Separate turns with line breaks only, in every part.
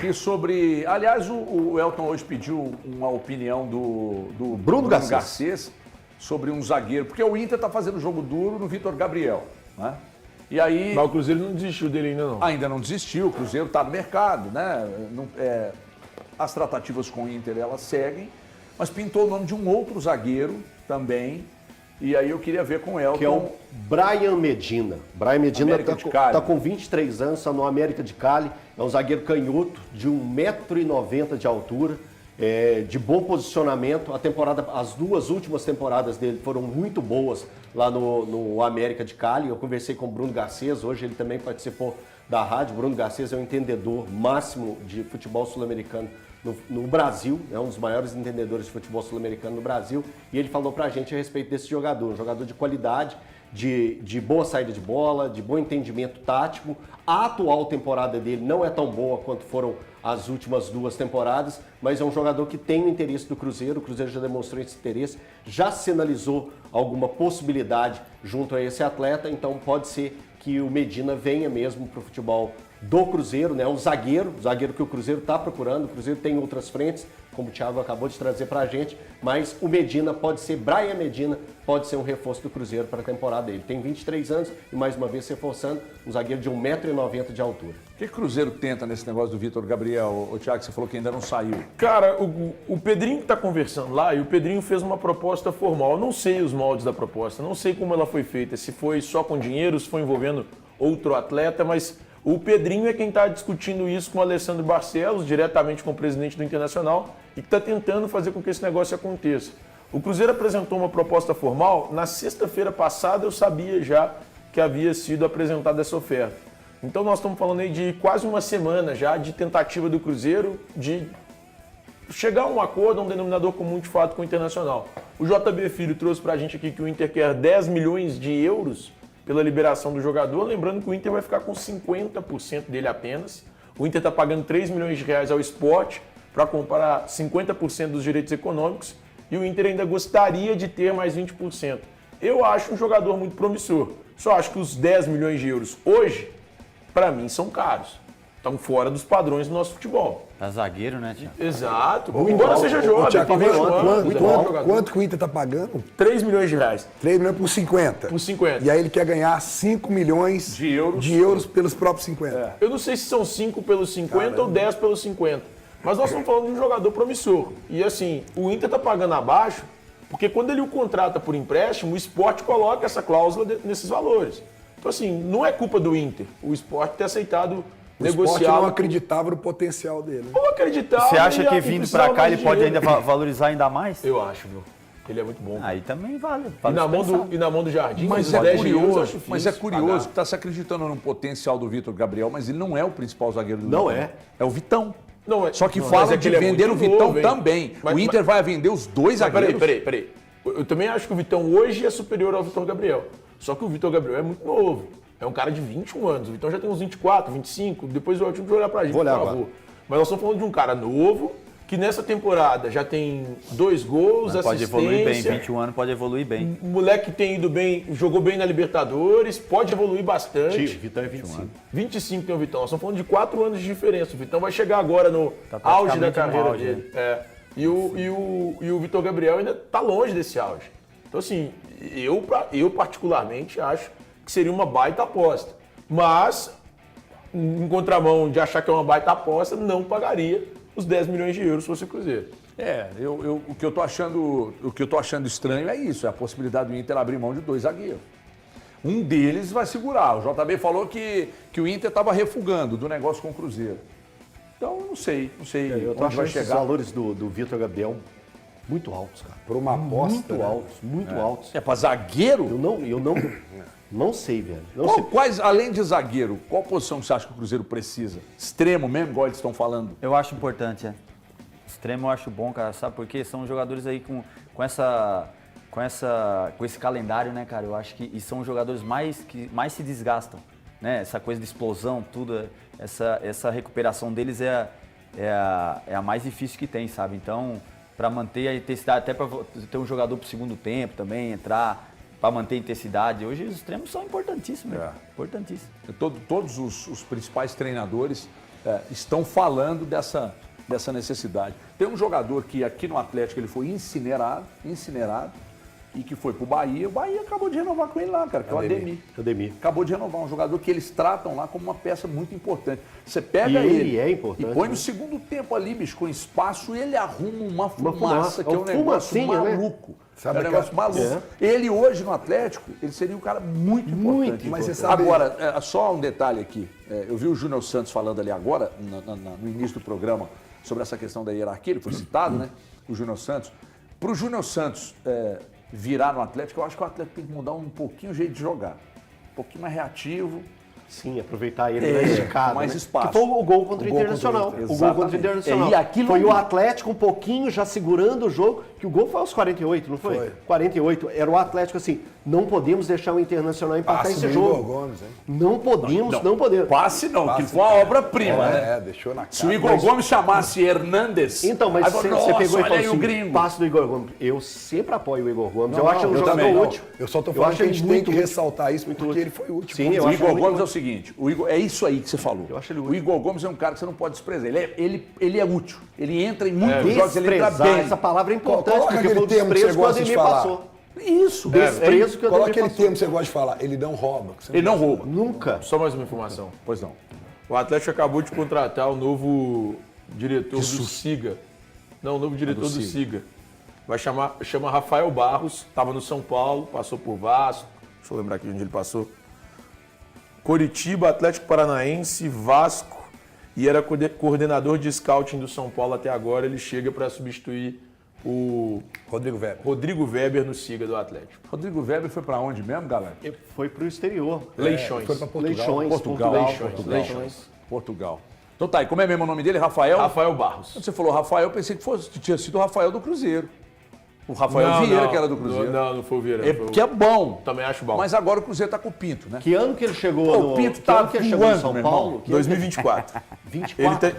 E sobre... Aliás, o Elton hoje pediu uma opinião do Bruno Garcês sobre um zagueiro, porque o Inter está fazendo jogo duro no Vitor Gabriel, né? E aí...
Mas o Cruzeiro não desistiu dele ainda não.
Ainda não desistiu, o Cruzeiro está no mercado, né? As tratativas com o Inter, elas seguem, mas pintou o nome de um outro zagueiro também, e aí eu queria ver com o Elton...
Que é o Brian Medina. Brian Medina está com 23 anos, está no América de Cali, é um zagueiro canhoto de 1,90 m de altura, de bom posicionamento. As duas últimas temporadas dele foram muito boas lá no América de Cali. Eu conversei com o Bruno Garcês, hoje ele também participou da rádio. Bruno Garcês é um entendedor máximo de futebol sul-americano no Brasil, é um dos maiores entendedores de futebol sul-americano no Brasil, e ele falou pra gente a respeito desse jogador, um jogador de qualidade, de boa saída de bola, de bom entendimento tático. A atual temporada dele não é tão boa quanto foram as últimas 2 temporadas, mas é um jogador que tem o interesse do Cruzeiro. O Cruzeiro já demonstrou esse interesse, já sinalizou alguma possibilidade junto a esse atleta, então pode ser que o Medina venha mesmo para o futebol do Cruzeiro, né? O zagueiro que o Cruzeiro está procurando. O Cruzeiro tem outras frentes, como o Thiago acabou de trazer para a gente, mas o Medina pode ser, Brian Medina pode ser um reforço do Cruzeiro para a temporada dele. Tem 23 anos e mais uma vez reforçando, um zagueiro de 1,90 m de altura.
O que o Cruzeiro tenta nesse negócio do Vitor Gabriel? O Thiago, você falou que ainda não saiu.
Cara, o Pedrinho está conversando lá e o Pedrinho fez uma proposta formal. Eu não sei os moldes da proposta, não sei como ela foi feita, se foi só com dinheiro, se foi envolvendo outro atleta, mas o Pedrinho é quem está discutindo isso com o Alessandro Barcelos, diretamente com o presidente do Internacional, e que está tentando fazer com que esse negócio aconteça. O Cruzeiro apresentou uma proposta formal. Na sexta-feira passada eu sabia já que havia sido apresentada essa oferta. Então nós estamos falando aí de quase uma semana já de tentativa do Cruzeiro de chegar a um acordo, a um denominador comum de fato com o Internacional. O JB Filho trouxe para a gente aqui que o Inter quer 10 milhões de euros pela liberação do jogador, lembrando que o Inter vai ficar com 50% dele apenas. O Inter está pagando 3 milhões de reais ao Sport para comprar 50% dos direitos econômicos e o Inter ainda gostaria de ter mais 20%. Eu acho um jogador muito promissor. Só acho que os 10 milhões de euros hoje, para mim, são caros. Estão fora dos padrões do nosso futebol.
Tá zagueiro, né, Thiago?
Exato. Embora seja jovem,
quanto que o Inter está pagando?
3 milhões de reais.
3 milhões por 50.
Por 50.
E aí ele quer ganhar 5 milhões de euros pelos próprios 50.
Eu não sei se são 5 pelos 50 ou 10 pelos 50. Mas nós estamos falando de um jogador promissor. E assim, o Inter está pagando abaixo, porque quando ele o contrata por empréstimo, o Sport coloca essa cláusula nesses valores. Então assim, não é culpa do Inter. O Sport ter aceitado negociar.
O Sport não acreditava no potencial dele.
Não acreditava.
Você acha que vindo para cá ele pode ainda valorizar ainda mais?
Eu acho, viu? Ele é muito bom.
Aí também vale.
E na mão do Jardim,
mas é curioso que está se acreditando no potencial do Vitor Gabriel, mas ele não é o principal zagueiro do Inter.
Não é.
É o Vitão.
Não é.
Só que falam de vender o Vitão também. O Inter vai vender os dois zagueiros.
Peraí. Eu também acho que o Vitão hoje é superior ao Vitor Gabriel. Só que o Vitor Gabriel é muito novo. É um cara de 21 anos. O Vitão já tem uns 24, 25. Depois o Elton vai olhar pra gente, por favor. Mas nós estamos falando de um cara novo, que nessa temporada já tem 2 gols, assistência.
Pode evoluir bem, 21 anos pode evoluir bem.
O moleque tem ido bem, jogou bem na Libertadores, pode evoluir bastante.
O Vitão é 25.
25 tem o Vitão. Nós estamos falando de 4 anos de diferença. O Vitão vai chegar agora no auge da carreira dele. E o Vitor Gabriel ainda está longe desse auge. Então assim, eu particularmente acho que seria uma baita aposta. Mas, em contramão de achar que é uma baita aposta, não pagaria os 10 milhões de euros se fosse o Cruzeiro.
O que eu tô achando estranho é isso, é a possibilidade do Inter abrir mão de 2 zagueiros. Um deles vai segurar. O JB falou que o Inter estava refugando do negócio com o Cruzeiro. Então, eu não sei
eu tô
onde vai
achando
chegar.
Os valores do Vitor Gabriel muito altos, cara.
Por uma aposta.
Muito altos.
É para zagueiro?
Eu não sei, velho.
Além de zagueiro, qual posição você acha que o Cruzeiro precisa? Extremo mesmo, igual eles estão falando?
Eu acho importante, Extremo eu acho bom, cara, sabe? Porque são jogadores aí com esse calendário, né, cara? Eu acho que e são os jogadores que mais se desgastam, né? Essa coisa de explosão, tudo, essa recuperação deles é a mais difícil que tem, sabe? Então, para manter a intensidade, até para ter um jogador pro segundo tempo também, entrar para manter a intensidade. Hoje os extremos são importantíssimos, importantíssimos.
Todos os principais treinadores estão falando dessa necessidade. Tem um jogador que aqui no Atlético ele foi incinerado, e que foi pro Bahia. O Bahia acabou de renovar com ele lá, cara, que é o Ademir. Acabou de renovar, um jogador que eles tratam lá como uma peça muito importante. Você pega ele
é importante,
e põe
né?
no segundo tempo ali, bicho, com espaço, ele arruma uma fumaça, que é um negócio
fumacinha,
maluco.
Sabe
É um negócio maluco. Ele hoje no Atlético, ele seria um cara muito importante.
Mas você sabe...
Agora, só um detalhe aqui. Eu vi o Júnior Santos falando ali agora, no início do programa, sobre essa questão da hierarquia, ele foi citado, né? O Júnior Santos. Para o Júnior Santos virar no Atlético, eu acho que o Atlético tem que mudar um pouquinho o jeito de jogar. Um pouquinho mais reativo.
Sim, aproveitar ele mais esticado,
mais
né?
espaço.
Que foi o gol contra o Internacional. O gol contra o Internacional.
E aquilo
foi
ali.
o Atlético um pouquinho já segurando o jogo, que o gol foi aos 48, não foi?
Foi.
48. Era o Atlético assim, não podemos deixar o Internacional empatar
Passe
esse
do
jogo.
Igor Gomes, hein?
Não podemos, não podemos.
Passe não, que foi uma obra-prima, né?
Deixou na cara.
Se o Igor Gomes chamasse Hernandes...
Então, mas
aí
você
falou,
pegou e
olha
falou
aí o
assim,
gringo.
passe do Igor Gomes. Eu sempre apoio o Igor Gomes.
Não,
eu acho
não,
um
eu
jogador
também não.
útil.
Eu só tô
Eu
falando
acho
que a
ele
gente tem
muito
que
útil.
ressaltar isso,
Muito
porque
útil.
ele foi útil.
Sim, eu
O
acho
Igor
ele
Gomes
muito
é o seguinte, é isso aí que você falou.
Eu acho ele
O
útil.
Igor Gomes é um cara que você não pode desprezar. Ele é útil. Ele entra em muitos jogos, ele entra
Desprezar,
bem.
essa palavra é importante,
Coloca
porque foi o
aquele termo que
desprezo que o
você gosta de
Ademir
falar.
passou.
Isso.
Desprezo que o
Coloca
Ademir
aquele
passou.
termo que você gosta de falar. Ele não rouba. que você
Ele não
gosta.
rouba.
Nunca.
Só mais uma informação.
Pois não.
O Atlético acabou de contratar o novo diretor do Siga. Não, o novo diretor do Siga. Chama Rafael Barros, estava no São Paulo, passou por Vasco, deixa eu lembrar aqui onde ele passou. Coritiba, Atlético Paranaense, Vasco e era coordenador de scouting do São Paulo até agora. Ele chega para substituir o Rodrigo Weber no Siga do Atlético.
Rodrigo Weber foi pra onde mesmo, galera?
Foi pro exterior.
Leixões.
Foi pra Portugal.
Portugal.
Portugal. Então tá, e como é mesmo o nome dele? Rafael?
Rafael Barros.
Quando você falou Rafael, eu pensei que tinha sido o Rafael do Cruzeiro. O Rafael Vieira, que era do Cruzeiro.
Não foi o Vieira.
É
foi o-
porque é bom.
Também acho bom.
Mas agora o Cruzeiro tá com o Pinto, né?
Que ano que ele chegou
O Pinto tá voando,
São
meu
Paulo?
irmão.
Que ano que-
2024.
24.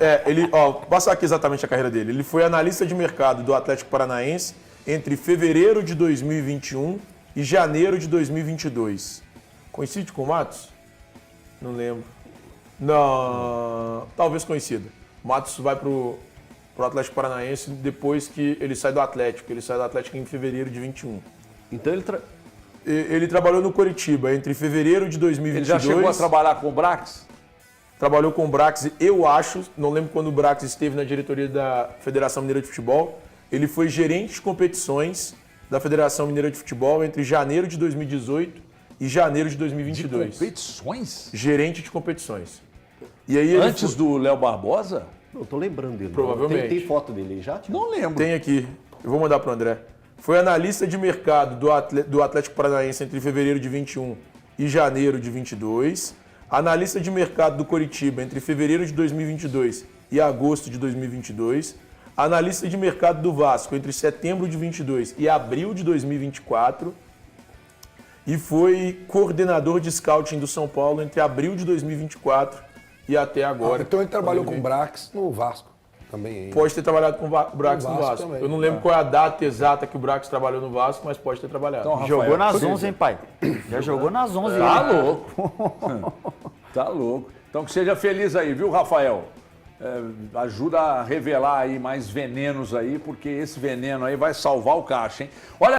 Vou passar aqui exatamente a carreira dele. Ele foi analista de mercado do Atlético Paranaense entre fevereiro de 2021 e janeiro de 2022. Coincide com o Matos? Não lembro. Não, talvez coincida. O Matos vai pro Atlético Paranaense depois que ele sai do Atlético. Ele sai do Atlético em fevereiro de 21.
Então
Ele trabalhou no Coritiba entre fevereiro de
Ele
2022...
já chegou a trabalhar com o Brax?
Trabalhou com o Brax, eu acho, não lembro quando o Brax esteve na diretoria da Federação Mineira de Futebol. Ele foi gerente de competições da Federação Mineira de Futebol entre janeiro de 2018 e janeiro de 2022.
Competições?
Gerente de competições. E aí ele
Antes do Léo Barbosa?
Não, tô lembrando dele.
Provavelmente.
Tem foto dele aí já?
Não lembro.
Tem aqui, eu vou mandar para o André. Foi analista de mercado do Atlético Paranaense entre fevereiro de 21 e janeiro de 22. Analista de mercado do Coritiba entre fevereiro de 2022 e agosto de 2022. Analista de mercado do Vasco entre setembro de 22 e abril de 2024. E foi coordenador de scouting do São Paulo entre abril de 2024 e até agora.
Então ele trabalhou com o Brax no Vasco também. Hein?
Pode ter trabalhado com o Brax no Vasco.
também.
Eu não lembro qual é a data exata que o Brax trabalhou no Vasco, mas pode ter trabalhado.
Então, Rafael,
Jogou nas
beleza.
11, hein, pai? Já jogou nas 11.
Tá
hein?
louco. Tá louco. Então que seja feliz aí, viu, Rafael? Ajuda a revelar aí mais venenos aí, porque esse veneno aí vai salvar o caixa, hein? Olha